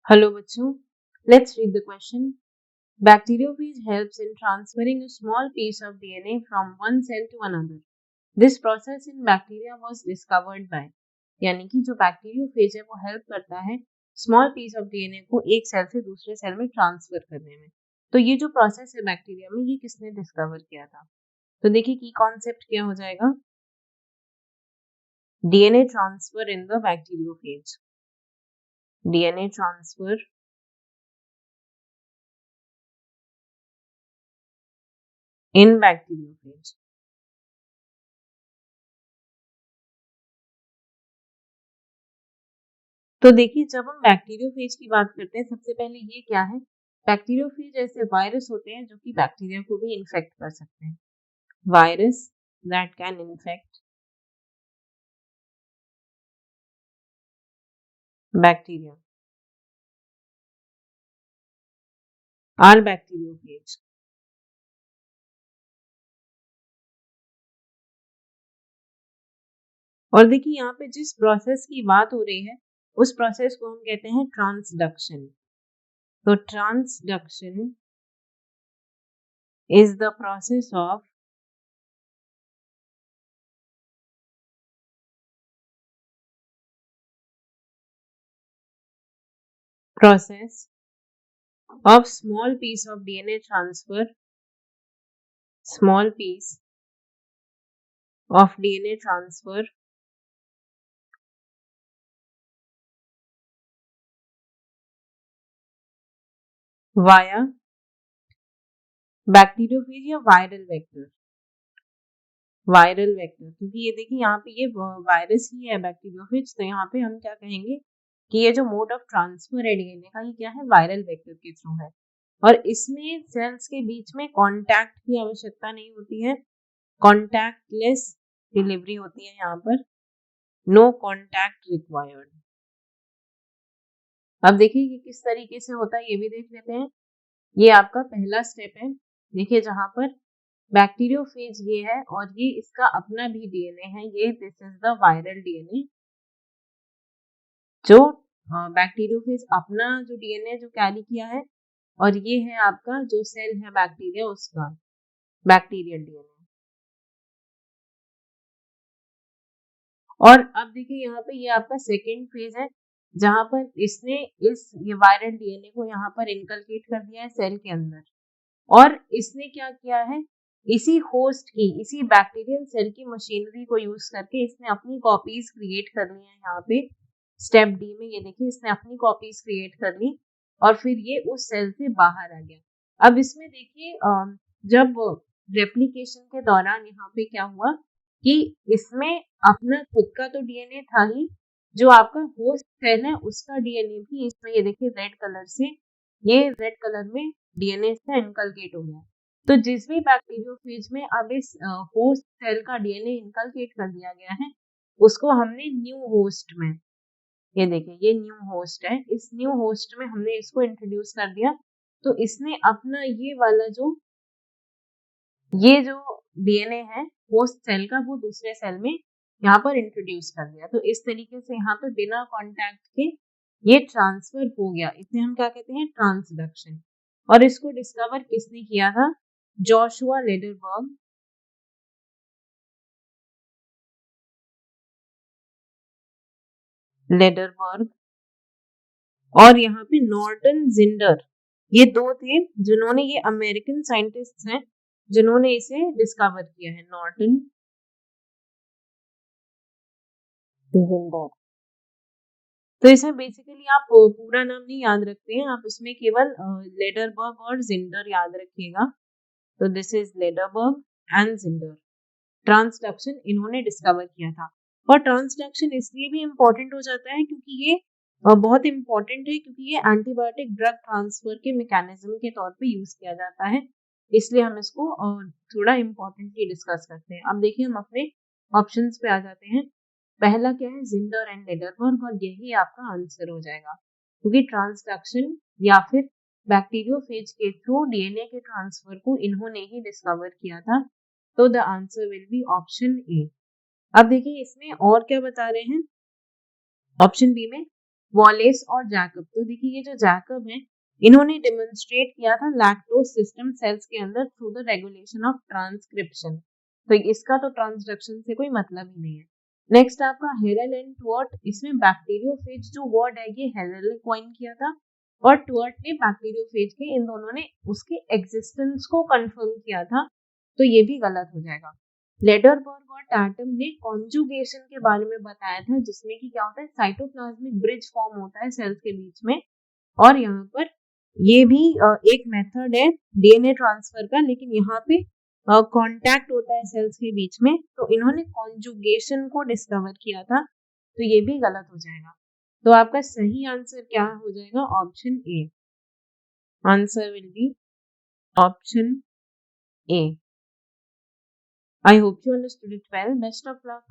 Hello बच्चों, let's read the question. Bacteriophage helps in transferring a small piece of DNA from one cell to another. This process in bacteria was discovered by यानी कि जो bacteriophage है वो help करता है small piece of DNA को एक cell से दूसरे सेल में ट्रांसफर करने में। तो ये जो प्रोसेस है बैक्टीरिया में ये किसने डिस्कवर किया था? तो देखिए की कॉन्सेप्ट क्या हो जाएगा, DNA transfer in the bacteriophage. DNA transfer in bacteriophage. तो देखिए जब हम बैक्टीरियोफेज की बात करते हैं सबसे पहले ये क्या है, बैक्टीरियोफेज ऐसे वायरस होते हैं जो कि बैक्टीरिया को भी इन्फेक्ट कर सकते हैं। Virus that can infect bacteria or bacteriophage. और देखिए यहाँ पे जिस प्रोसेस की बात हो रही है उस प्रोसेस को हम कहते हैं ट्रांसडक्शन। तो transduction is the process of small piece of DNA transfer, small piece of DNA transfer via bacteriophage या वायरल वेक्टर। वायरल वेक्टर क्योंकि ये देखिए यहाँ पे ये वायरस ही है बैक्टीरियोफेज, तो यहाँ पे हम क्या कहेंगे कि ये जो मोड ऑफ ट्रांसफर है डीएनए का ये क्या है, वायरल वेक्टर के थ्रू है। और इसमें सेल्स के बीच में कांटेक्ट की आवश्यकता नहीं होती है, कॉन्टैक्टलेस डिलीवरी होती है यहाँ पर, नो कॉन्टैक्ट रिक्वायर्ड। अब देखिए कि किस तरीके से होता है ये भी देख लेते हैं। ये आपका पहला स्टेप है, देखिए जहां पर बैक्टीरियोफेज ये है और ये इसका अपना भी डीएनए है, ये this is the viral DNA. जो बैक्टीरियोफेज अपना जो डीएनए जो कैरी किया है और ये है आपका जो सेल है बैक्टीरिया उसका बैक्टीरियल डीएनए। और अब देखिए यहाँ पे ये आपका सेकेंड फेज है जहां पर इसने ये वायरल डीएनए को यहाँ पर इनकलकेट कर दिया है सेल के अंदर। और इसने क्या किया है, इसी होस्ट की इसी बैक्टीरियल सेल की मशीनरी को यूज करके इसने अपनी कॉपीज क्रिएट कर ली है। यहाँ पे स्टेप डी में ये देखिए इसने अपनी कॉपीज क्रिएट कर ली और फिर ये उस सेल से बाहर आ गया। अब इसमें देखिए जब रेप्लिकेशन के दौरान यहाँ पे क्या हुआ कि इसमें अपना खुद का तो डीएनए था ही, जो आपका होस्ट सेल है उसका डीएनए भी इसमें ये देखिए रेड कलर से, ये रेड कलर में डीएनए से इनकलकेट हो गया। तो जिस भी बैक्टीरियोफेज में अब इस होस्ट सेल का डीएनए इनकलकेट कर दिया गया है उसको हमने न्यू होस्ट में, ये देखिए ये न्यू होस्ट है, इस न्यू होस्ट में हमने इसको इंट्रोड्यूस कर दिया। तो इसने अपना ये जो डीएनए है होस्ट सेल का वो दूसरे सेल में यहाँ पर इंट्रोड्यूस कर दिया। तो इस तरीके से यहाँ पे बिना कांटेक्ट के ये ट्रांसफर हो गया, इसे हम क्या कहते हैं, ट्रांसडक्शन। और इसको डिस्कवर किसने किया था, जोशुआ लेडरबर्ग। लेडरबर्ग और यहाँ पे नॉर्टन जिंडर, ये दो थे जिन्होंने, ये अमेरिकन साइंटिस्ट हैं जिन्होंने इसे डिस्कवर किया है, नॉर्टन जिंडर। तो इसमें बेसिकली आप पूरा नाम नहीं याद रखते हैं, आप इसमें केवल लेडरबर्ग और जिंडर याद रखिएगा। तो this is Lederberg and Zinder. Transduction इन्होंने डिस्कवर किया था। और ट्रांसडक्शन इसलिए भी इम्पोर्टेंट हो जाता है क्योंकि ये बहुत इम्पोर्टेंट है क्योंकि ये एंटीबायोटिक ड्रग ट्रांसफर के मैकेनिज्म के तौर पे यूज किया जाता है, इसलिए हम इसको थोड़ा इम्पोर्टेंटली डिस्कस करते हैं। अब देखिए हम अपने ऑप्शंस पे आ जाते हैं। पहला क्या है, जिंडर एंड लेडरबर्ग, और यही आपका आंसर हो जाएगा क्योंकि ट्रांसडक्शन या फिर बैक्टीरियोफेज के थ्रू डीएनए के ट्रांसफर को इन्होंने ही डिस्कवर किया था। तो the answer will be option A. अब देखिए इसमें और क्या बता रहे हैं, ऑप्शन बी में वॉलेस और जैकब। तो देखिए ये जो जैकब है, इन्होंने डेमोन्स्ट्रेट किया था लैक्टोज सिस्टम सेल्स के अंदर through the regulation of transcription. तो इसका तो ट्रांसडक्शन से कोई मतलब ही नहीं है। नेक्स्ट आपका हेरल एंड ट्वर्ट, इसमें बैक्टीरियोफेज जो वर्ड है ये हेरल ने कॉइन किया था और ट्वर्ट ने बैक्टीरियोफेज के, इन दोनों ने उसके एग्जिस्टेंस को कंफर्म किया था। तो ये भी गलत हो जाएगा। लेडरबर्ग और टैटम ने कॉन्जुगेशन के बारे में बताया था, जिसमें कि क्या होता है, साइटोप्लाज्मिक ब्रिज फॉर्म होता है सेल्स के बीच में, और यहाँ पर ये भी एक मेथड है डीएनए ट्रांसफर का, लेकिन यहाँ पे कांटेक्ट होता है सेल्स के बीच में। तो इन्होंने कॉन्जुगेशन को डिस्कवर किया था, तो ये भी गलत हो जाएगा। तो आपका सही आंसर क्या हो जाएगा, option A. Answer will be option A. I hope you understood it well. Best of luck.